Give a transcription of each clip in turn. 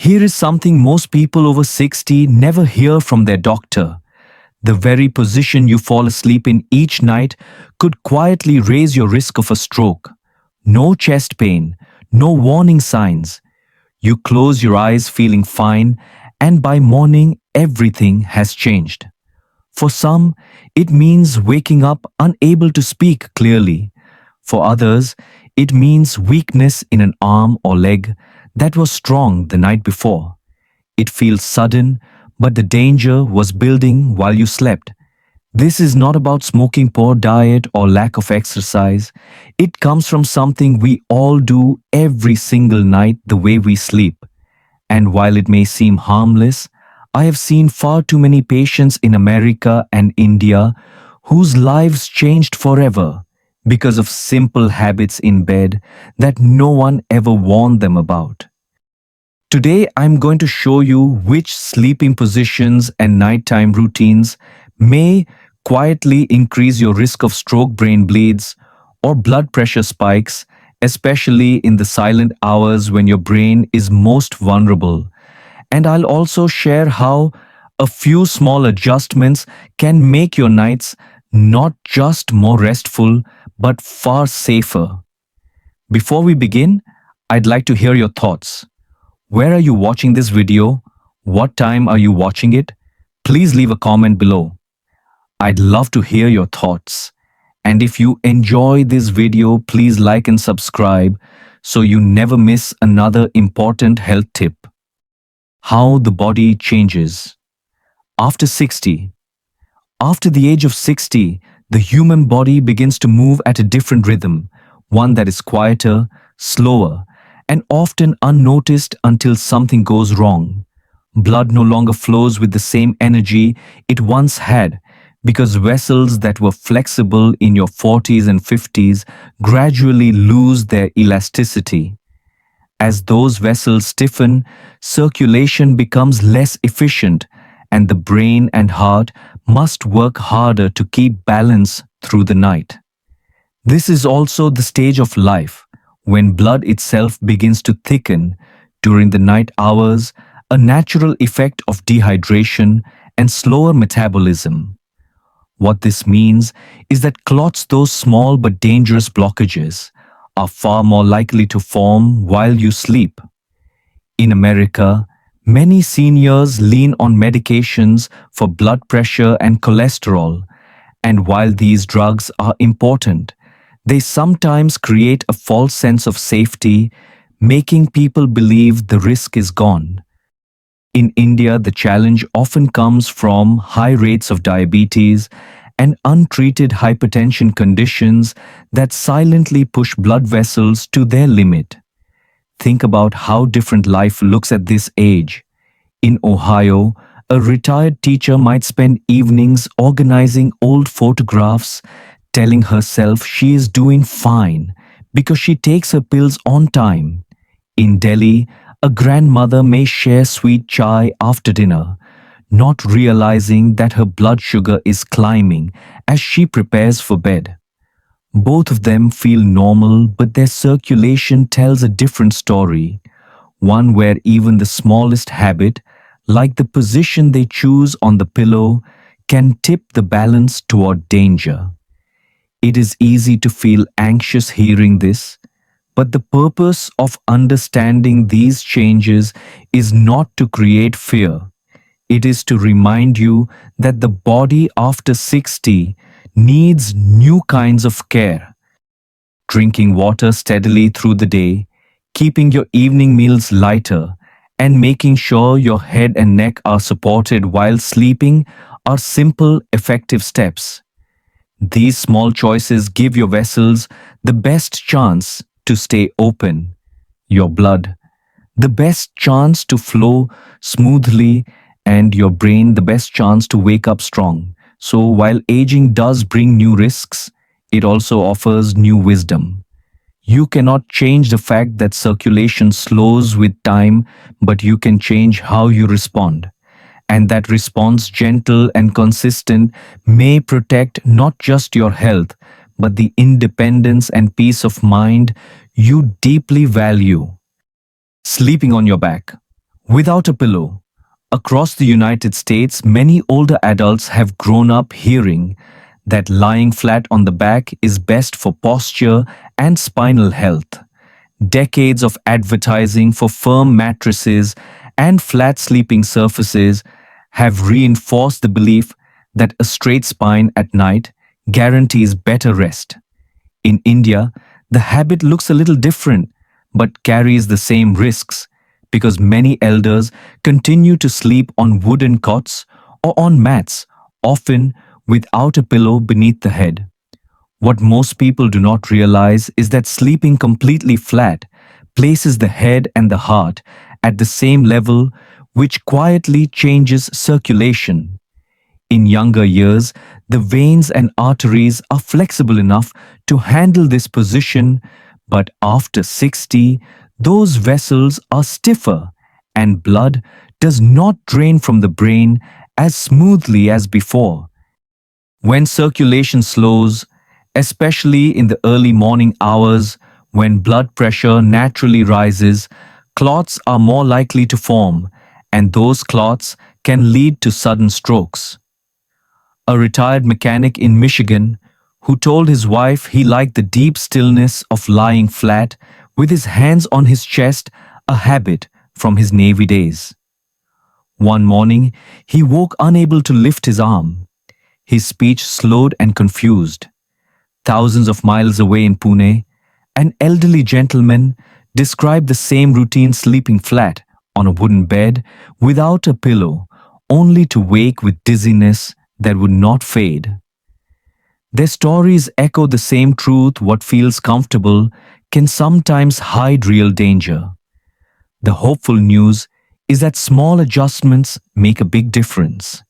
Here is something most people over 60 never hear from their doctor. The very position you fall asleep in each night could quietly raise your risk of a stroke. No chest pain, no warning signs. You close your eyes feeling fine, and by morning, everything has changed. For some, it means waking up unable to speak clearly. For others, it means weakness in an arm or leg that was strong the night before. It feels sudden, but the danger was building while you slept. This is not about smoking, poor diet, or lack of exercise. It comes from something we all do every single night, the way we sleep. And while it may seem harmless, I have seen far too many patients in America and India whose lives changed forever because of simple habits in bed that no one ever warned them about. Today, I'm going to show you which sleeping positions and nighttime routines may quietly increase your risk of stroke, brain bleeds, or blood pressure spikes, especially in the silent hours when your brain is most vulnerable. And I'll also share how a few small adjustments can make your nights not just more restful, but far safer. Before we begin, I'd like to hear your thoughts. Where are you watching this video? What time are you watching it? Please leave a comment below. I'd love to hear your thoughts. And if you enjoy this video, please like and subscribe so you never miss another important health tip. How the body changes. After 60. After the age of 60, the human body begins to move at a different rhythm, one that is quieter, slower, and often unnoticed until something goes wrong. Blood no longer flows with the same energy it once had because vessels that were flexible in your 40s and 50s gradually lose their elasticity. As those vessels stiffen, circulation becomes less efficient, and the brain and heart must work harder to keep balance through the night. This is also the stage of life when blood itself begins to thicken during the night hours, a natural effect of dehydration and slower metabolism. What this means is that clots, those small but dangerous blockages, are far more likely to form while you sleep. In America, many seniors lean on medications for blood pressure and cholesterol, and while these drugs are important, they sometimes create a false sense of safety, making people believe the risk is gone. In India, the challenge often comes from high rates of diabetes and untreated hypertension conditions that silently push blood vessels to their limit. Think about how different life looks at this age. In Ohio, a retired teacher might spend evenings organizing old photographs, telling herself she is doing fine because she takes her pills on time. In Delhi, a grandmother may share sweet chai after dinner, not realizing that her blood sugar is climbing as she prepares for bed. Both of them feel normal, but their circulation tells a different story, one where even the smallest habit, like the position they choose on the pillow, can tip the balance toward danger. It is easy to feel anxious hearing this, but the purpose of understanding these changes is not to create fear. It is to remind you that the body after 60 needs new kinds of care. Drinking water steadily through the day, keeping your evening meals lighter, and making sure your head and neck are supported while sleeping are simple, effective steps. These small choices give your vessels the best chance to stay open, your blood the best chance to flow smoothly, and your brain the best chance to wake up strong. So while aging does bring new risks, it also offers new wisdom. You cannot change the fact that circulation slows with time, but you can change how you respond. And that response, gentle and consistent, may protect not just your health, but the independence and peace of mind you deeply value. Sleeping on your back. Without a pillow, across the United States, many older adults have grown up hearing that lying flat on the back is best for posture and spinal health. Decades of advertising for firm mattresses and flat sleeping surfaces have reinforced the belief that a straight spine at night guarantees better rest. In India, the habit looks a little different but carries the same risks because many elders continue to sleep on wooden cots or on mats, often without a pillow beneath the head. What most people do not realize is that sleeping completely flat places the head and the heart at the same level, which quietly changes circulation. In younger years, the veins and arteries are flexible enough to handle this position, but after 60, those vessels are stiffer and blood does not drain from the brain as smoothly as before. When circulation slows, especially in the early morning hours when blood pressure naturally rises, clots are more likely to form, and those clots can lead to sudden strokes. A retired mechanic in Michigan who told his wife he liked the deep stillness of lying flat with his hands on his chest, a habit from his Navy days. One morning, he woke unable to lift his arm. His speech slowed and confused. Thousands of miles away in Pune, an elderly gentleman described the same routine sleeping flat on a wooden bed without a pillow, only to wake with dizziness that would not fade. Their stories echo the same truth: what feels comfortable can sometimes hide real danger. The hopeful news is that small adjustments make a big difference.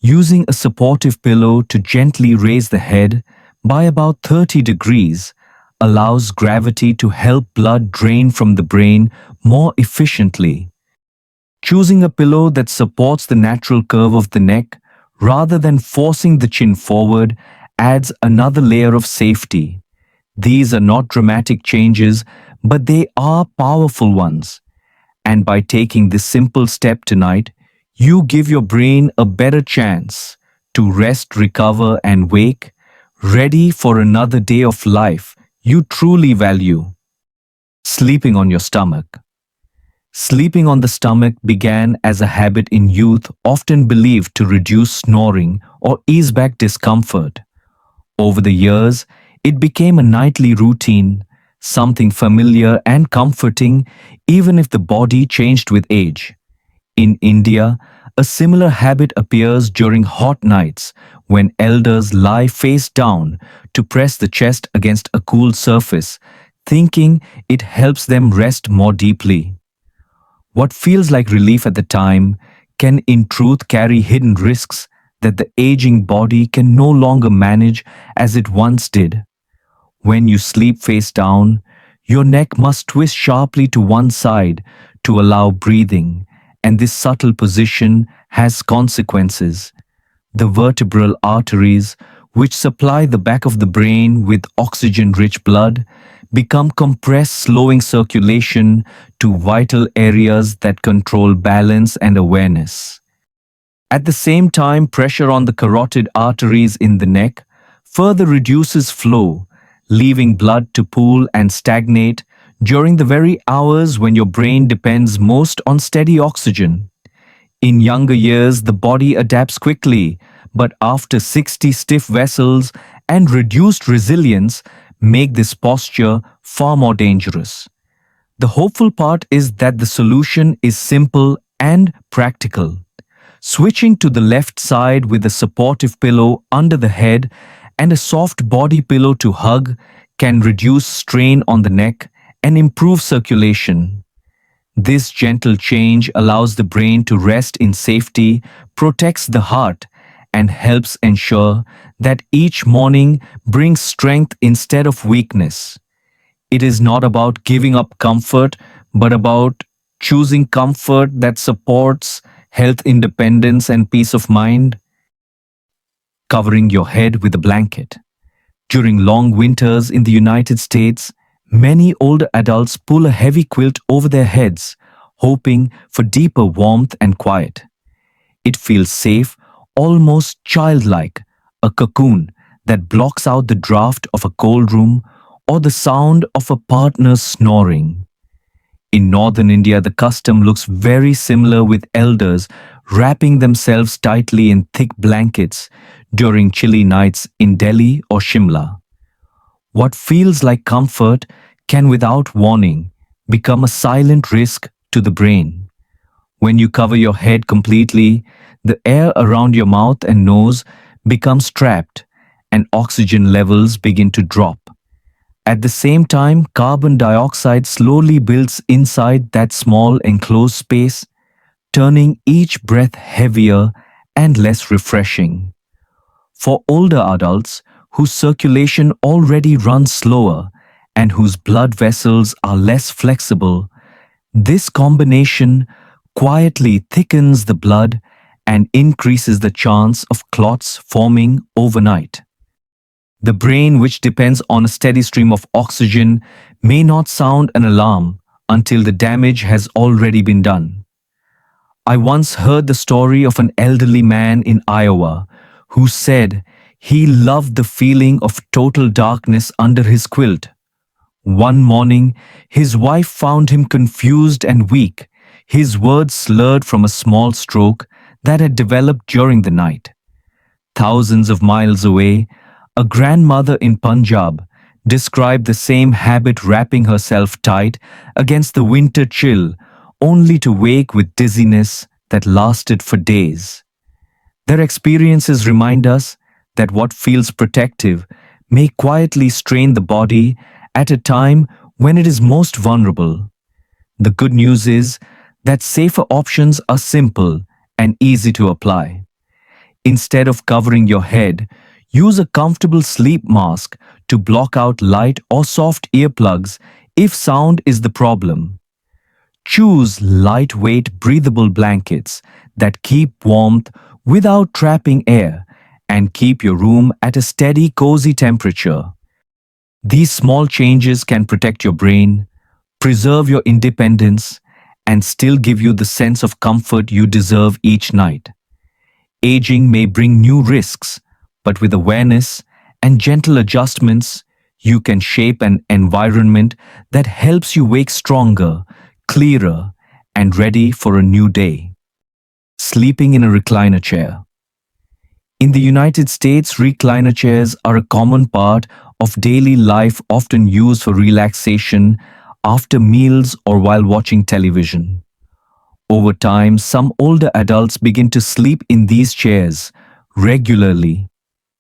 Using a supportive pillow to gently raise the head by about 30 degrees allows gravity to help blood drain from the brain more efficiently. Choosing a pillow that supports the natural curve of the neck rather than forcing the chin forward adds another layer of safety. These are not dramatic changes, but they are powerful ones. And by taking this simple step tonight, you give your brain a better chance to rest, recover, and wake, ready for another day of life you truly value. Sleeping on your stomach. Sleeping on the stomach began as a habit in youth, often believed to reduce snoring or ease back discomfort. Over the years, it became a nightly routine, something familiar and comforting, even if the body changed with age. In India, a similar habit appears during hot nights when elders lie face down to press the chest against a cool surface, thinking it helps them rest more deeply. What feels like relief at the time can in truth carry hidden risks that the aging body can no longer manage as it once did. When you sleep face down, your neck must twist sharply to one side to allow breathing, and this subtle position has consequences. The vertebral arteries, which supply the back of the brain with oxygen-rich blood, become compressed, slowing circulation to vital areas that control balance and awareness. At the same time, pressure on the carotid arteries in the neck further reduces flow, leaving blood to pool and stagnate during the very hours when your brain depends most on steady oxygen. In younger years, the body adapts quickly, but after 60, stiff vessels and reduced resilience make this posture far more dangerous. The hopeful part is that the solution is simple and practical. Switching to the left side with a supportive pillow under the head and a soft body pillow to hug can reduce strain on the neck and improve circulation. This gentle change allows the brain to rest in safety, protects the heart, and helps ensure that each morning brings strength instead of weakness. It is not about giving up comfort, but about choosing comfort that supports health, independence, and peace of mind. Covering your head with a blanket. During long winters in the United States, many older adults pull a heavy quilt over their heads, hoping for deeper warmth and quiet. It feels safe, almost childlike, a cocoon that blocks out the draft of a cold room or the sound of a partner snoring. In northern India, the custom looks very similar with elders wrapping themselves tightly in thick blankets during chilly nights in Delhi or Shimla. What feels like comfort can, without warning, become a silent risk to the brain. When you cover your head completely, the air around your mouth and nose becomes trapped and oxygen levels begin to drop. At the same time, carbon dioxide slowly builds inside that small enclosed space, turning each breath heavier and less refreshing. For older adults whose circulation already runs slower and whose blood vessels are less flexible, this combination quietly thickens the blood and increases the chance of clots forming overnight. The brain, which depends on a steady stream of oxygen, may not sound an alarm until the damage has already been done. I once heard the story of an elderly man in Iowa who said he loved the feeling of total darkness under his quilt. One morning, his wife found him confused and weak, his words slurred from a small stroke that had developed during the night. Thousands of miles away, a grandmother in Punjab described the same habit, wrapping herself tight against the winter chill, only to wake with dizziness that lasted for days. Their experiences remind us that what feels protective may quietly strain the body at a time when it is most vulnerable. The good news is that safer options are simple and easy to apply. Instead of covering your head, use a comfortable sleep mask to block out light or soft earplugs if sound is the problem. Choose lightweight, breathable blankets that keep warmth without trapping air and keep your room at a steady, cozy temperature. These small changes can protect your brain, preserve your independence, and still give you the sense of comfort you deserve each night. Aging may bring new risks, but with awareness and gentle adjustments, you can shape an environment that helps you wake stronger, clearer, and ready for a new day. Sleeping in a recliner chair. In the United States, recliner chairs are a common part of daily life, often used for relaxation after meals or while watching television. Over time, some older adults begin to sleep in these chairs regularly,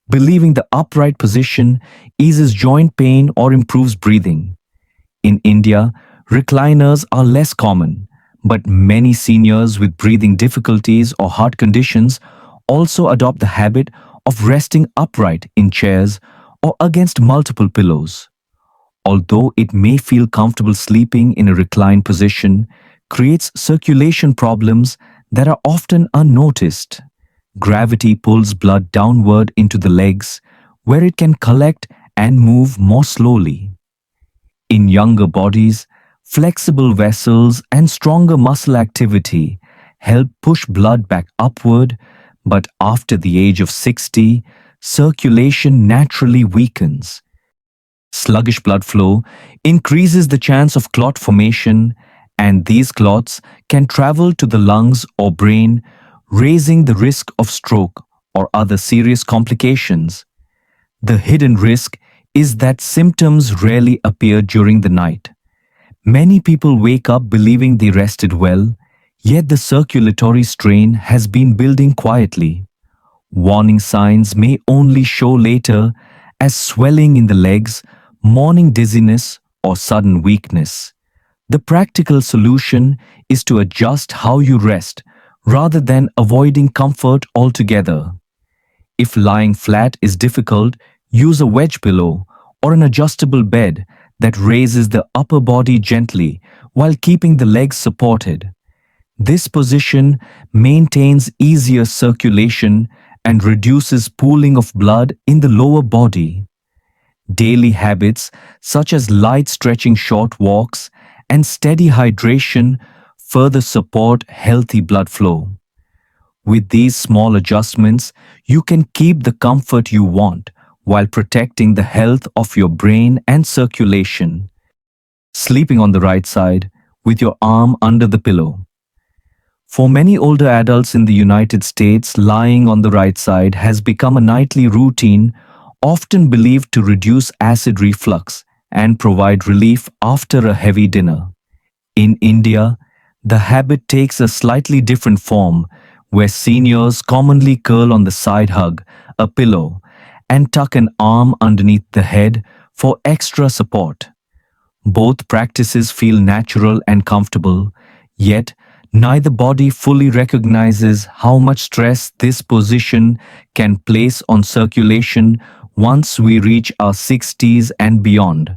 believing the upright position eases joint pain or improves breathing. In India, recliners are less common, but many seniors with breathing difficulties or heart conditions also adopt the habit of resting upright in chairs or against multiple pillows. Although it may feel comfortable, sleeping in a reclined position creates circulation problems that are often unnoticed. Gravity pulls blood downward into the legs, where it can collect and move more slowly. In younger bodies, flexible vessels and stronger muscle activity help push blood back upward, but after the age of 60, circulation naturally weakens. Sluggish blood flow increases the chance of clot formation, and these clots can travel to the lungs or brain, raising the risk of stroke or other serious complications. The hidden risk is that symptoms rarely appear during the night. Many people wake up believing they rested well, yet the circulatory strain has been building quietly. Warning signs may only show later, as swelling in the legs, morning dizziness, or sudden weakness. The practical solution is to adjust how you rest rather than avoiding comfort altogether. If lying flat is difficult, use a wedge pillow or an adjustable bed that raises the upper body gently while keeping the legs supported. This position maintains easier circulation and reduces pooling of blood in the lower body. Daily habits such as light stretching, short walks, and steady hydration further support healthy blood flow. With these small adjustments, you can keep the comfort you want while protecting the health of your brain and circulation. Sleeping on the right side with your arm under the pillow. For many older adults in the United States, lying on the right side has become a nightly routine, often believed to reduce acid reflux and provide relief after a heavy dinner. In India, the habit takes a slightly different form, where seniors commonly curl on the side hug, a pillow, and tuck an arm underneath the head for extra support. Both practices feel natural and comfortable, yet neither body fully recognizes how much stress this position can place on circulation once we reach our 60s and beyond.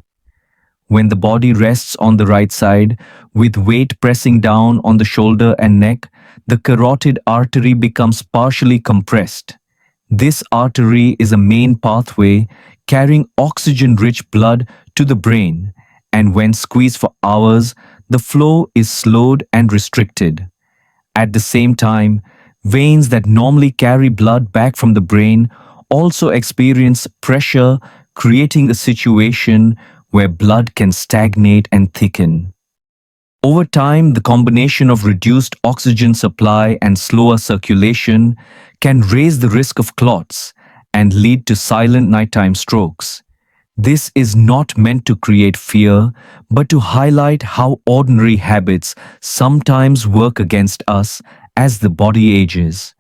When the body rests on the right side, with weight pressing down on the shoulder and neck, the carotid artery becomes partially compressed. This artery is a main pathway carrying oxygen-rich blood to the brain, and when squeezed for hours, the flow is slowed and restricted. At the same time, veins that normally carry blood back from the brain also experience pressure, creating a situation where blood can stagnate and thicken. Over time, the combination of reduced oxygen supply and slower circulation can raise the risk of clots and lead to silent nighttime strokes. This is not meant to create fear, but to highlight how ordinary habits sometimes work against us as the body ages.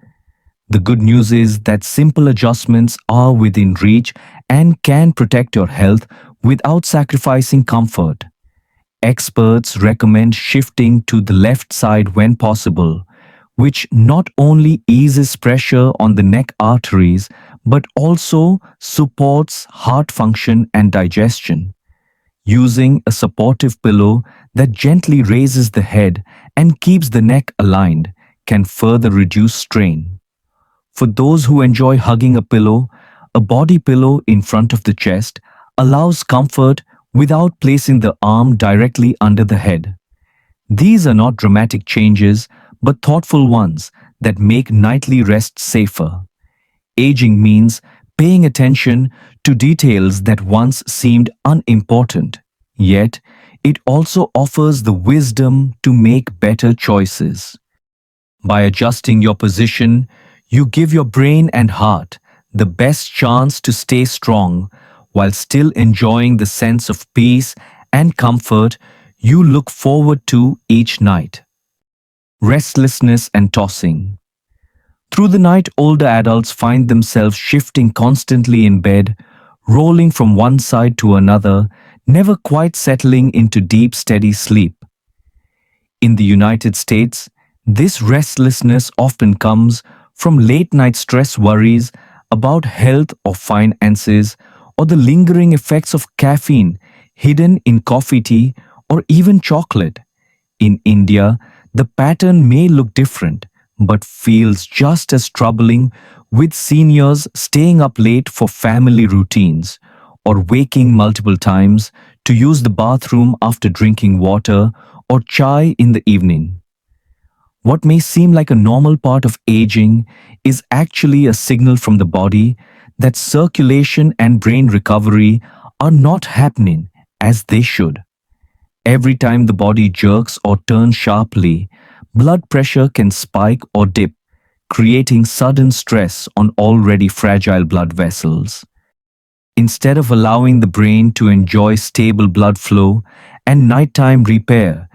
The good news is that simple adjustments are within reach and can protect your health without sacrificing comfort. Experts recommend shifting to the left side when possible, which not only eases pressure on the neck arteries but also supports heart function and digestion. Using a supportive pillow that gently raises the head and keeps the neck aligned can further reduce strain. For those who enjoy hugging a pillow, a body pillow in front of the chest allows comfort without placing the arm directly under the head. These are not dramatic changes, but thoughtful ones that make nightly rest safer. Aging means paying attention to details that once seemed unimportant, yet it also offers the wisdom to make better choices. By adjusting your position, you give your brain and heart the best chance to stay strong while still enjoying the sense of peace and comfort you look forward to each night. Restlessness and tossing. Through the night, older adults find themselves shifting constantly in bed, rolling from one side to another, never quite settling into deep, steady sleep. In the United States, this restlessness often comes from late-night stress worries about health or finances, or the lingering effects of caffeine hidden in coffee, tea, or even chocolate. In India, the pattern may look different, but feels just as troubling, with seniors staying up late for family routines or waking multiple times to use the bathroom after drinking water or chai in the evening. What may seem like a normal part of aging is actually a signal from the body that circulation and brain recovery are not happening as they should. Every time the body jerks or turns sharply, blood pressure can spike or dip, creating sudden stress on already fragile blood vessels. Instead of allowing the brain to enjoy stable blood flow and nighttime repair,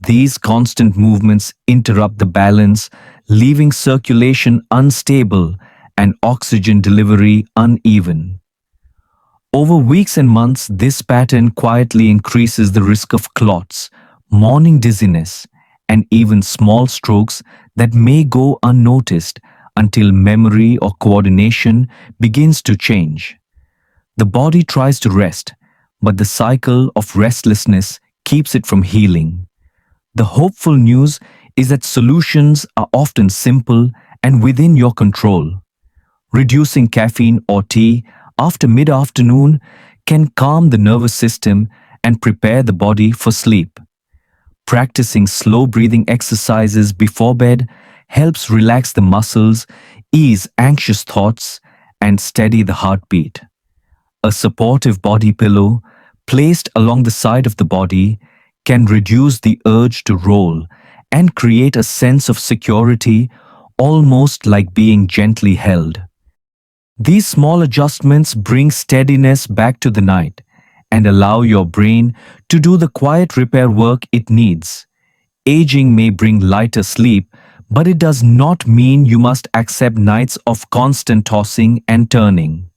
these constant movements interrupt the balance, leaving circulation unstable and oxygen delivery uneven. Over weeks and months, this pattern quietly increases the risk of clots, morning dizziness, and even small strokes that may go unnoticed until memory or coordination begins to change. The body tries to rest, but the cycle of restlessness keeps it from healing. The hopeful news is that solutions are often simple and within your control. Reducing caffeine or tea after mid-afternoon can calm the nervous system and prepare the body for sleep. Practicing slow breathing exercises before bed helps relax the muscles, ease anxious thoughts, and steady the heartbeat. A supportive body pillow placed along the side of the body can reduce the urge to roll and create a sense of security, almost like being gently held. These small adjustments bring steadiness back to the night and allow your brain to do the quiet repair work it needs. Aging may bring lighter sleep, but it does not mean you must accept nights of constant tossing and turning.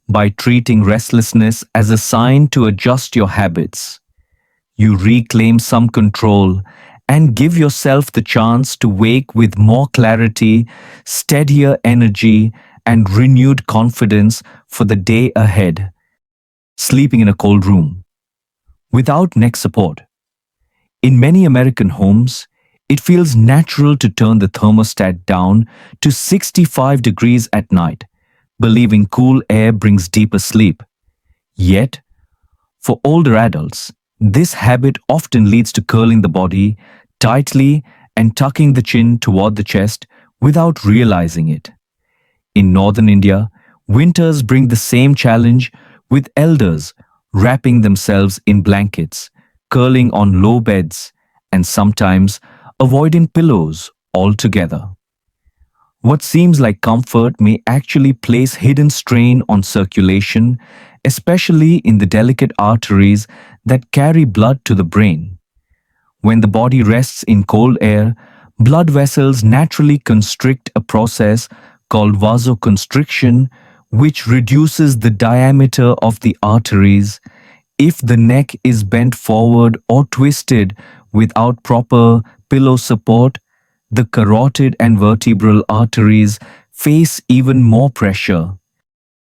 By treating restlessness as a sign to adjust your habits, you reclaim some control and give yourself the chance to wake with more clarity, steadier energy, and renewed confidence for the day ahead. Sleeping in a cold room without neck support. In many American homes, it feels natural to turn the thermostat down to 65 degrees at night, believing cool air brings deeper sleep. Yet, for older adults, this habit often leads to curling the body tightly and tucking the chin toward the chest without realizing it. In northern India, winters bring the same challenge, with elders wrapping themselves in blankets, curling on low beds, and sometimes avoiding pillows altogether. What seems like comfort may actually place hidden strain on circulation, especially in the delicate arteries that carry blood to the brain. When the body rests in cold air, blood vessels naturally constrict, a process called vasoconstriction, which reduces the diameter of the arteries. If the neck is bent forward or twisted without proper pillow support, the carotid and vertebral arteries face even more pressure.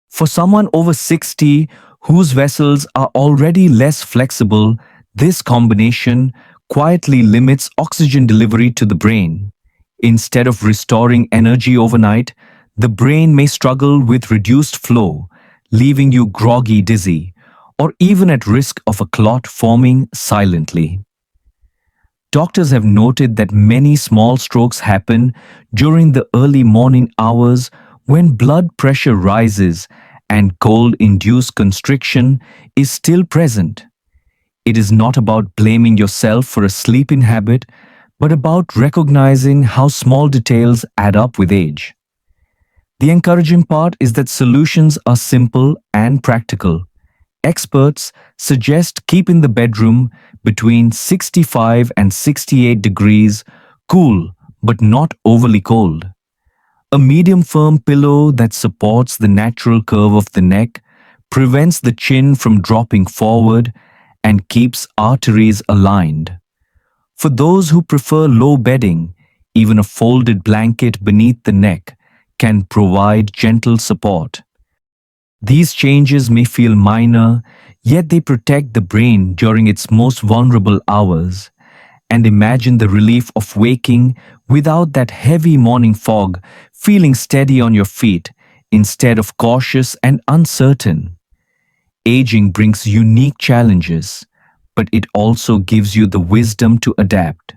For someone over 60 whose vessels are already less flexible, this combination quietly limits oxygen delivery to the brain. Instead of restoring energy overnight, the brain may struggle with reduced flow, leaving you groggy, dizzy, or even at risk of a clot forming silently. Doctors have noted that many small strokes happen during the early morning hours when blood pressure rises and cold-induced constriction is still present. It is not about blaming yourself for a sleeping habit, but about recognizing how small details add up with age. The encouraging part is that solutions are simple and practical. Experts suggest keeping the bedroom between 65 and 68 degrees, cool but not overly cold. A medium firm pillow that supports the natural curve of the neck, prevents the chin from dropping forward, and keeps arteries aligned. For those who prefer low bedding, even a folded blanket beneath the neck can provide gentle support. These changes may feel minor, yet they protect the brain during its most vulnerable hours. And imagine the relief of waking without that heavy morning fog, feeling steady on your feet instead of cautious and uncertain. Aging brings unique challenges, but it also gives you the wisdom to adapt.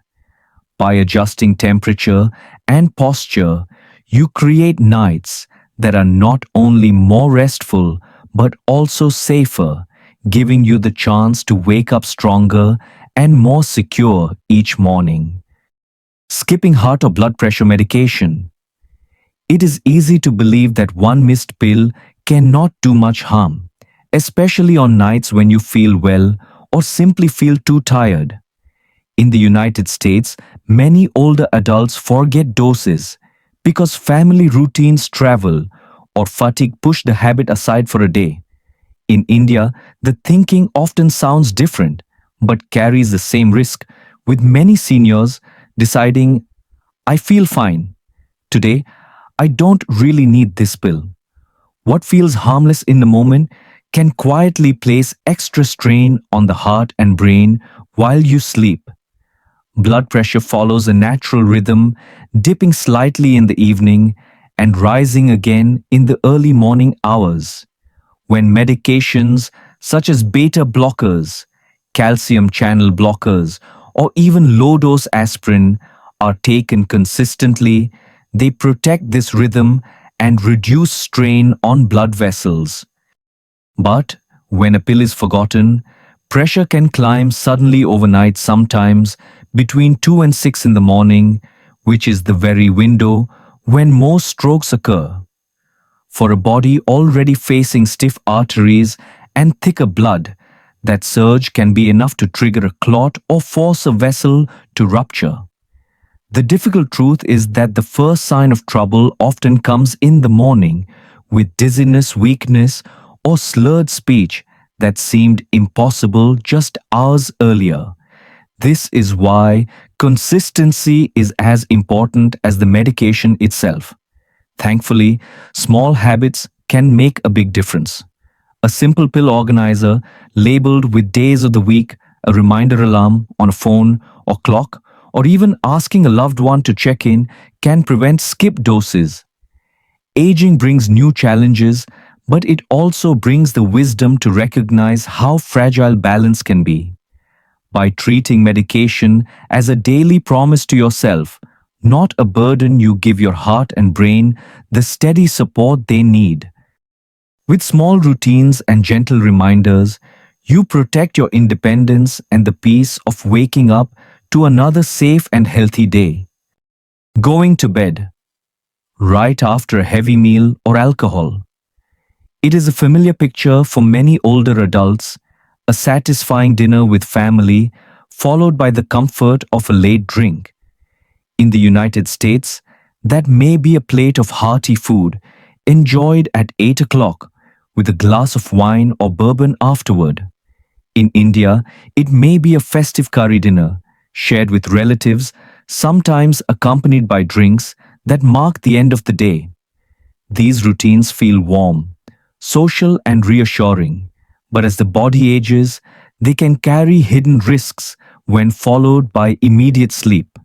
By adjusting temperature and posture, you create nights that are not only more restful but also safer, giving you the chance to wake up stronger and more secure each morning. Skipping heart or blood pressure medication. It is easy to believe that one missed pill cannot do much harm, especially on nights when you feel well or simply feel too tired. In the United States, many older adults forget doses because family routines travel or fatigue push the habit aside for a day. In India, the thinking often sounds different but carries the same risk, with many seniors deciding, I feel fine. Today, I don't really need this pill. What feels harmless in the moment can quietly place extra strain on the heart and brain while you sleep. Blood pressure follows a natural rhythm, dipping slightly in the evening and rising again in the early morning hours. When medications such as beta blockers, calcium channel blockers, or even low-dose aspirin are taken consistently, they protect this rhythm and reduce strain on blood vessels. But when a pill is forgotten, pressure can climb suddenly overnight, sometimes between 2 and 6 in the morning, which is the very window when most strokes occur. For a body already facing stiff arteries and thicker blood, that surge can be enough to trigger a clot or force a vessel to rupture. The difficult truth is that the first sign of trouble often comes in the morning, with dizziness, weakness, or slurred speech that seemed impossible just hours earlier. This is why consistency is as important as the medication itself. Thankfully, small habits can make a big difference. A simple pill organizer labeled with days of the week, a reminder alarm on a phone or clock, or even asking a loved one to check in can prevent skip doses. Aging brings new challenges, but it also brings the wisdom to recognize how fragile balance can be. By treating medication as a daily promise to yourself, not a burden, you give your heart and brain the steady support they need. With small routines and gentle reminders, you protect your independence and the peace of waking up to another safe and healthy day. Going to bed right after a heavy meal or alcohol. It is a familiar picture for many older adults, a satisfying dinner with family, followed by the comfort of a late drink. In the United States, that may be a plate of hearty food, enjoyed at 8 o'clock, with a glass of wine or bourbon afterward. In India, it may be a festive curry dinner, shared with relatives, sometimes accompanied by drinks that mark the end of the day. These routines feel warm, social and reassuring, but as the body ages, they can carry hidden risks when followed by immediate sleep.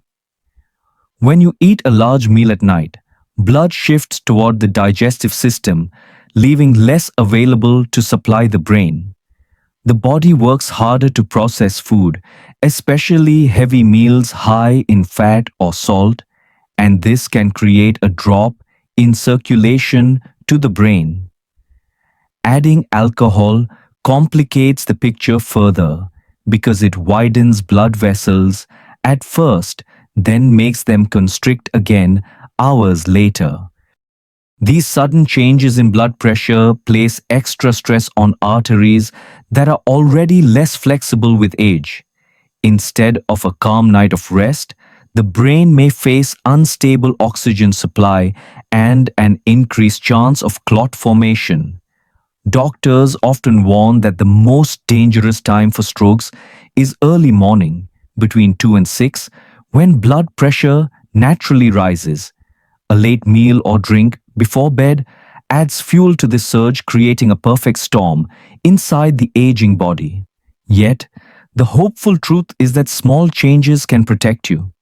When you eat a large meal at night, blood shifts toward the digestive system, leaving less available to supply the brain. The body works harder to process food, especially heavy meals high in fat or salt, and this can create a drop in circulation to the brain. Adding alcohol complicates the picture further because it widens blood vessels at first, then makes them constrict again hours later. These sudden changes in blood pressure place extra stress on arteries that are already less flexible with age. Instead of a calm night of rest, the brain may face unstable oxygen supply and an increased chance of clot formation. Doctors often warn that the most dangerous time for strokes is early morning, between 2 and 6, when blood pressure naturally rises. A late meal or drink before bed adds fuel to this surge, creating a perfect storm inside the aging body. Yet, the hopeful truth is that small changes can protect you.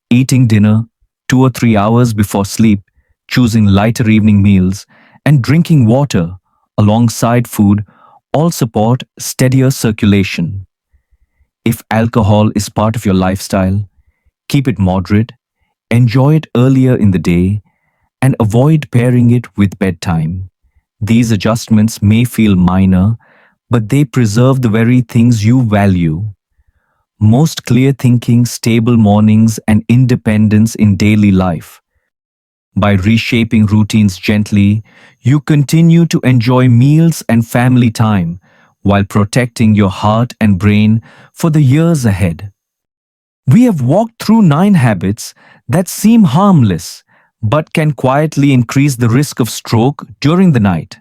Eating dinner 2 or 3 hours before sleep, choosing lighter evening meals, and drinking water alongside food all support steadier circulation. If alcohol is part of your lifestyle, keep it moderate, enjoy it earlier in the day, and avoid pairing it with bedtime. These adjustments may feel minor, but they preserve the very things you value. Most clear thinking, stable mornings, and independence in daily life. By reshaping routines gently, you continue to enjoy meals and family time while protecting your heart and brain for the years ahead. We have walked through 9 habits that seem harmless but can quietly increase the risk of stroke during the night.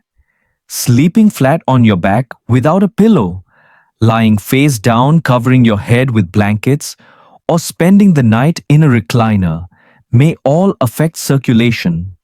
Sleeping flat on your back without a pillow, lying face down covering your head with blankets, or spending the night in a recliner may all affect circulation.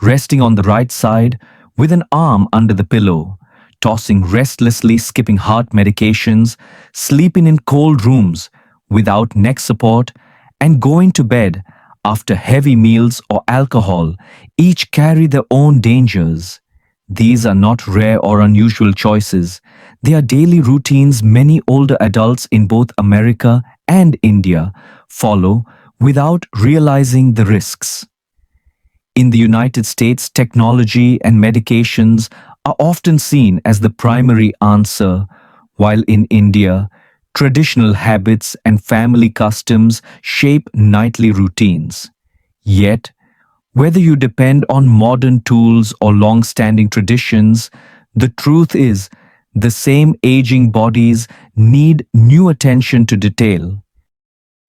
Resting on the right side with an arm under the pillow, tossing restlessly, skipping heart medications, sleeping in cold rooms without neck support, and going to bed after heavy meals or alcohol each carry their own dangers. These are not rare or unusual choices. They are daily routines many older adults in both America and India follow without realizing the risks. In the United States, technology and medications are often seen as the primary answer, while in India, traditional habits and family customs shape nightly routines. Yet, whether you depend on modern tools or long-standing traditions, the truth is the same aging bodies need new attention to detail.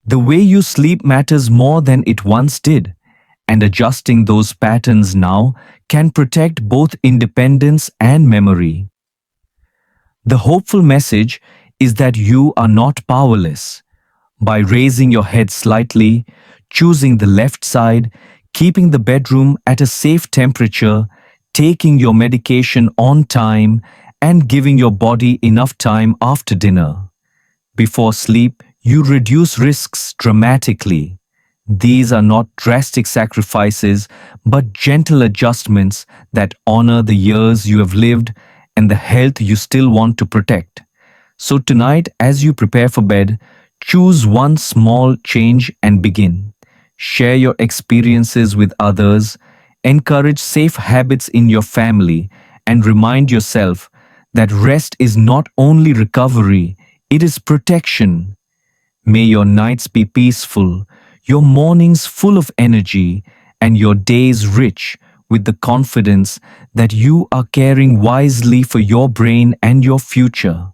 The way you sleep matters more than it once did, and adjusting those patterns now can protect both independence and memory. The hopeful message is that you are not powerless. By raising your head slightly, choosing the left side, keeping the bedroom at a safe temperature, taking your medication on time, and giving your body enough time after dinner. Before sleep, you reduce risks dramatically. These are not drastic sacrifices, but gentle adjustments that honor the years you have lived and the health you still want to protect. So tonight, as you prepare for bed, choose one small change and begin. Share your experiences with others, encourage safe habits in your family, and remind yourself that rest is not only recovery, it is protection. May your nights be peaceful, your mornings full of energy, and your days rich with the confidence that you are caring wisely for your brain and your future.